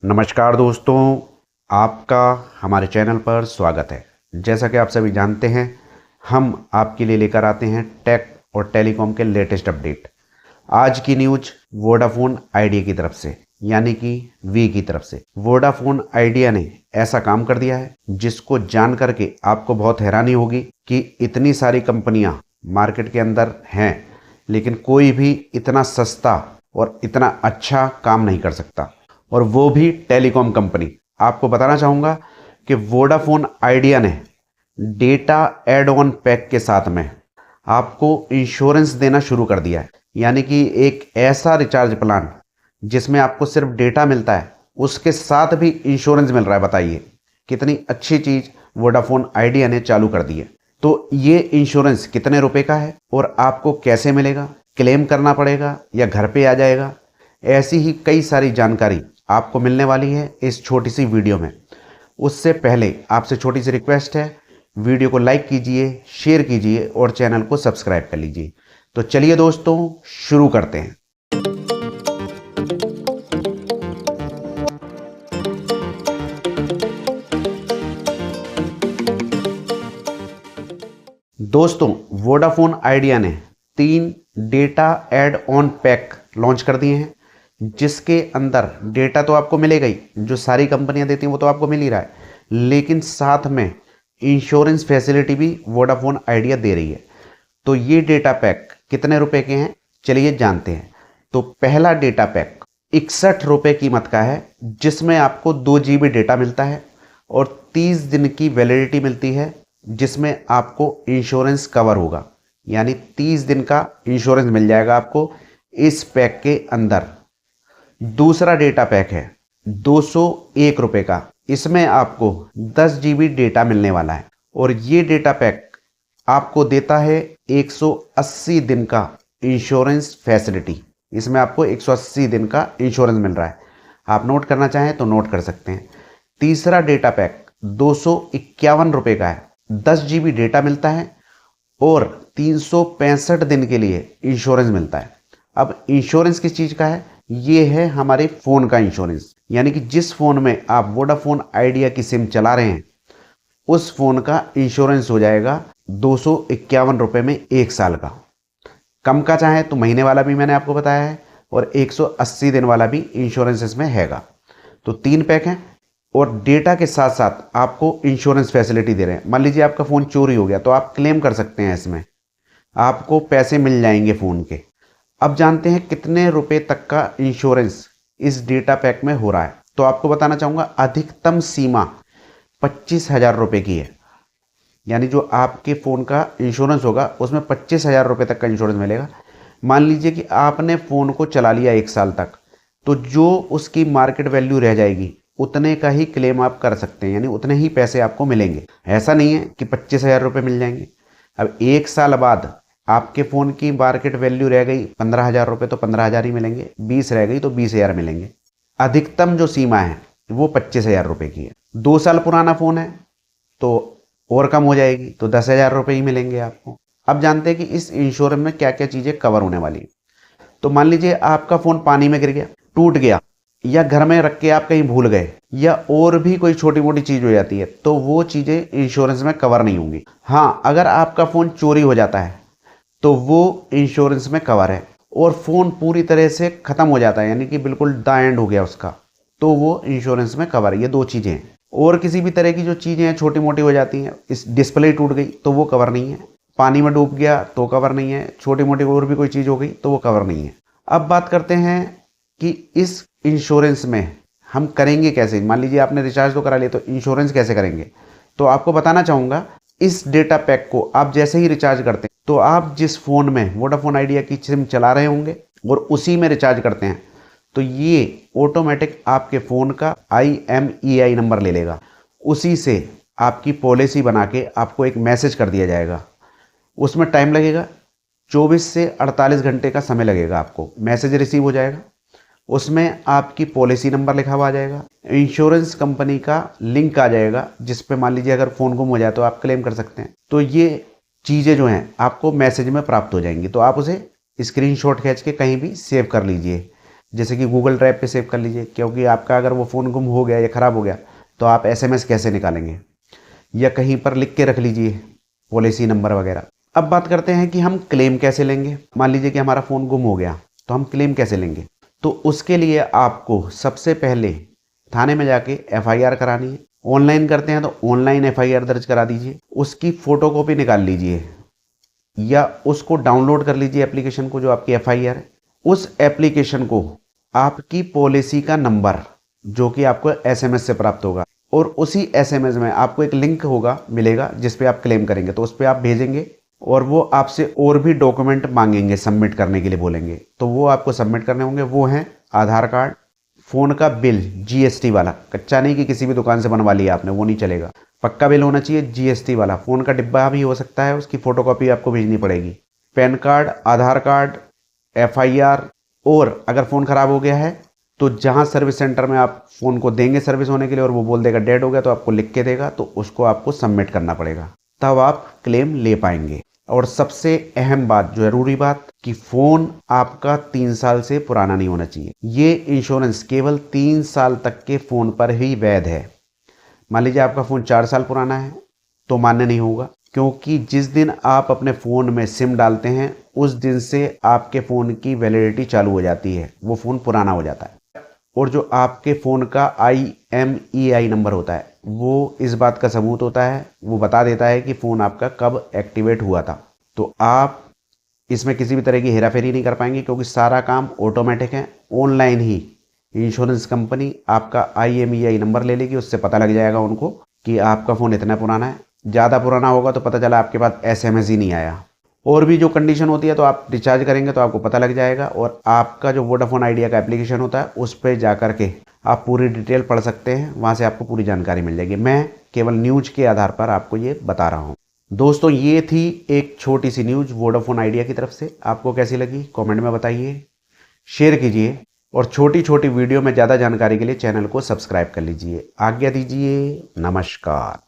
नमस्कार दोस्तों, आपका हमारे चैनल पर स्वागत है। जैसा कि आप सभी जानते हैं, हम आपके लिए लेकर आते हैं टेक और टेलीकॉम के लेटेस्ट अपडेट। आज की न्यूज वोडाफोन आइडिया की तरफ से, यानी कि वी की तरफ से। वोडाफोन आइडिया ने ऐसा काम कर दिया है जिसको जान करके आपको बहुत हैरानी होगी कि इतनी सारी कंपनियां मार्केट के अंदर हैं, लेकिन कोई भी इतना सस्ता और इतना अच्छा काम नहीं कर सकता, और वो भी टेलीकॉम कंपनी। आपको बताना चाहूँगा कि वोडाफोन आइडिया ने डेटा एड ऑन पैक के साथ में आपको इंश्योरेंस देना शुरू कर दिया है। यानी कि एक ऐसा रिचार्ज प्लान जिसमें आपको सिर्फ डेटा मिलता है, उसके साथ भी इंश्योरेंस मिल रहा है। बताइए कितनी अच्छी चीज़ वोडाफोन आइडिया ने चालू कर दी है। तो ये इंश्योरेंस कितने रुपए का है और आपको कैसे मिलेगा, क्लेम करना पड़ेगा या घर पे आ जाएगा, ऐसी ही कई सारी जानकारी आपको मिलने वाली है इस छोटी सी वीडियो में। उससे पहले आपसे छोटी सी रिक्वेस्ट है, वीडियो को लाइक कीजिए, शेयर कीजिए और चैनल को सब्सक्राइब कर लीजिए। तो चलिए दोस्तों, शुरू करते हैं। दोस्तों, वोडाफोन आइडिया ने 3 data add on pack launch कर दिए हैं, जिसके अंदर डेटा तो आपको मिलेगा ही, जो सारी कंपनियां देती हैं वो तो आपको मिल ही रहा है, लेकिन साथ में इंश्योरेंस फैसिलिटी भी वोडाफोन आइडिया दे रही है। तो ये डेटा पैक कितने रुपए के हैं, चलिए जानते हैं। तो पहला डेटा पैक 61 रुपये कीमत का है, जिसमें आपको 2 GB डेटा मिलता है और 30 दिन की वैलिडिटी मिलती है, जिसमें आपको इंश्योरेंस कवर होगा। यानी 30 दिन का इंश्योरेंस मिल जाएगा आपको इस पैक के अंदर। दूसरा डेटा पैक है 201 रुपये का, इसमें आपको 10 GB डेटा मिलने वाला है और ये डेटा पैक आपको देता है 180 दिन का इंश्योरेंस फैसिलिटी। इसमें आपको 180 दिन का इंश्योरेंस मिल रहा है। आप नोट करना चाहें तो नोट कर सकते हैं। तीसरा डेटा पैक 251 रुपये का है, 10 GB डेटा मिलता है और 365 दिन के लिए इंश्योरेंस मिलता है। अब इंश्योरेंस किस चीज़ का है? ये है हमारे फ़ोन का इंश्योरेंस। यानी कि जिस फ़ोन में आप वोडाफोन आइडिया की सिम चला रहे हैं, उस फ़ोन का इंश्योरेंस हो जाएगा 251 रुपये में 1 साल का। कम का चाहे तो महीने वाला भी मैंने आपको बताया है, और 180 दिन वाला भी इंश्योरेंस इसमें हैगा। तो 3 पैक हैं और डेटा के साथ साथ आपको इंश्योरेंस फैसिलिटी दे रहे हैं। मान लीजिए आपका फ़ोन चोरी हो गया तो आप क्लेम कर सकते हैं, इसमें आपको पैसे मिल जाएंगे फ़ोन के। अब जानते हैं कितने रुपए तक का इंश्योरेंस इस डेटा पैक में हो रहा है। तो आपको बताना चाहूँगा, अधिकतम सीमा 25,000 रुपये की है। यानी जो आपके फ़ोन का इंश्योरेंस होगा उसमें 25,000 रुपये तक का इंश्योरेंस मिलेगा। मान लीजिए कि आपने फ़ोन को चला लिया 1 साल तक, तो जो उसकी मार्केट वैल्यू रह जाएगी उतने का ही क्लेम आप कर सकते हैं, यानी उतने ही पैसे आपको मिलेंगे। ऐसा नहीं है कि 25,000 रुपये मिल जाएंगे। अब 1 साल बाद आपके फ़ोन की मार्केट वैल्यू रह गई 15,000 रुपये, तो 15,000 ही मिलेंगे। 20 रह गई तो 20,000 मिलेंगे। अधिकतम जो सीमा है वो 25,000 रुपये की है। 2 साल पुराना फ़ोन है तो और कम हो जाएगी, तो 10,000 रुपये ही मिलेंगे आपको। अब जानते हैं कि इस इंश्योरेंस में क्या क्या चीज़ें कवर होने वाली है। तो मान लीजिए आपका फ़ोन पानी में गिर गया, टूट गया, या घर में रख के आप कहीं भूल गए, या और भी कोई छोटी मोटी चीज़ हो जाती है, तो वो चीज़ें इंश्योरेंस में कवर नहीं होंगी। हाँ, अगर आपका फ़ोन चोरी हो जाता है तो वो इंश्योरेंस में कवर है, और फ़ोन पूरी तरह से ख़त्म हो जाता है, यानी कि बिल्कुल द एंड हो गया उसका, तो वो इंश्योरेंस में कवर है। ये 2 चीज़ें हैं। और किसी भी तरह की जो चीज़ें हैं छोटी मोटी हो जाती हैं, इस डिस्प्ले टूट गई तो वो कवर नहीं है, पानी में डूब गया तो कवर नहीं है, छोटी मोटी और भी कोई चीज़ हो गई तो वो कवर नहीं है। अब बात करते हैं कि इस इंश्योरेंस में हम करेंगे कैसे। मान लीजिए आपने रिचार्ज तो करा लिया, तो इंश्योरेंस कैसे करेंगे। तो आपको बताना चाहूँगा, इस डेटा पैक को आप जैसे ही रिचार्ज करते हैं, तो आप जिस फ़ोन में वोडाफोन आइडिया की सिम चला रहे होंगे और उसी में रिचार्ज करते हैं, तो ये ऑटोमेटिक आपके फ़ोन का IMEI नंबर ले लेगा। उसी से आपकी पॉलिसी बना के आपको एक मैसेज कर दिया जाएगा। उसमें टाइम लगेगा, 24 से 48 घंटे का समय लगेगा। आपको मैसेज रिसीव हो जाएगा, उसमें आपकी पॉलिसी नंबर लिखा हुआ आ जाएगा, इंश्योरेंस कंपनी का लिंक आ जाएगा, जिस पे मान लीजिए अगर फ़ोन गुम हो जाए तो आप क्लेम कर सकते हैं। तो ये चीज़ें जो हैं आपको मैसेज में प्राप्त हो जाएंगी। तो आप उसे स्क्रीनशॉट खींच के कहीं भी सेव कर लीजिए, जैसे कि गूगल ड्राइव पे सेव कर लीजिए, क्योंकि आपका अगर वो फ़ोन गुम हो गया या ख़राब हो गया तो आप SMS कैसे निकालेंगे, या कहीं पर लिख के रख लीजिए पॉलिसी नंबर वगैरह। अब बात करते हैं कि हम क्लेम कैसे लेंगे। मान लीजिए कि हमारा फ़ोन गुम हो गया तो हम क्लेम कैसे लेंगे। तो उसके लिए आपको सबसे पहले थाने में जाके FIR करानी है। ऑनलाइन करते हैं तो ऑनलाइन FIR दर्ज करा दीजिए, उसकी फ़ोटोकॉपी निकाल लीजिए या उसको डाउनलोड कर लीजिए एप्लीकेशन को जो आपकी FIR है। उस एप्लीकेशन को आपकी पॉलिसी का नंबर जो कि आपको SMS से प्राप्त होगा, और उसी SMS में आपको एक लिंक होगा मिलेगा जिस पे आप क्लेम करेंगे, तो उस पर आप भेजेंगे और वो आपसे और भी डॉक्यूमेंट मांगेंगे, सबमिट करने के लिए बोलेंगे, तो वो आपको सबमिट करने होंगे। वो हैं आधार कार्ड, फ़ोन का बिल GST वाला, कच्चा नहीं कि किसी भी दुकान से बनवा लिया आपने, वो नहीं चलेगा, पक्का बिल होना चाहिए GST वाला। फ़ोन का डिब्बा भी हो सकता है, उसकी फ़ोटोकॉपी आपको भेजनी पड़ेगी। पैन कार्ड, आधार कार्ड, FIR, और अगर फ़ोन ख़राब हो गया है तो जहाँ सर्विस सेंटर में आप फ़ोन को देंगे सर्विस होने के लिए और वो बोल देगा डेड हो गया, तो आपको लिख के देगा, तो उसको आपको सबमिट करना पड़ेगा, तब आप क्लेम ले पाएंगे। और सबसे अहम बात, ज़रूरी बात, कि फ़ोन आपका 3 साल से पुराना नहीं होना चाहिए। ये इंश्योरेंस केवल 3 साल तक के फ़ोन पर ही वैध है। मान लीजिए आपका फ़ोन 4 साल पुराना है तो मान्य नहीं होगा, क्योंकि जिस दिन आप अपने फ़ोन में सिम डालते हैं उस दिन से आपके फ़ोन की वैलिडिटी चालू हो जाती है, वो फ़ोन पुराना हो जाता है। और जो आपके फ़ोन का IMEI नंबर होता है वो इस बात का सबूत होता है, वो बता देता है कि फ़ोन आपका कब एक्टिवेट हुआ था। तो आप इसमें किसी भी तरह की हेराफेरी नहीं कर पाएंगे, क्योंकि सारा काम ऑटोमेटिक है। ऑनलाइन ही इंश्योरेंस कंपनी आपका IMEI नंबर ले लेगी, उससे पता लग जाएगा उनको कि आपका फ़ोन इतना पुराना है। ज़्यादा पुराना होगा तो पता चला आपके पास SMS ही नहीं आया। और भी जो कंडीशन होती है, तो आप रिचार्ज करेंगे तो आपको पता लग जाएगा, और आपका जो वोडाफोन आइडिया का एप्लीकेशन होता है उस पर जा कर के आप पूरी डिटेल पढ़ सकते हैं, वहाँ से आपको पूरी जानकारी मिल जाएगी। मैं केवल न्यूज के आधार पर आपको ये बता रहा हूँ। दोस्तों, ये थी एक छोटी सी न्यूज वोडाफोन आइडिया की तरफ से। आपको कैसी लगी कमेंट में बताइए, शेयर कीजिए, और छोटी छोटी वीडियो में ज़्यादा जानकारी के लिए चैनल को सब्सक्राइब कर लीजिए। आज्ञा दीजिए, नमस्कार।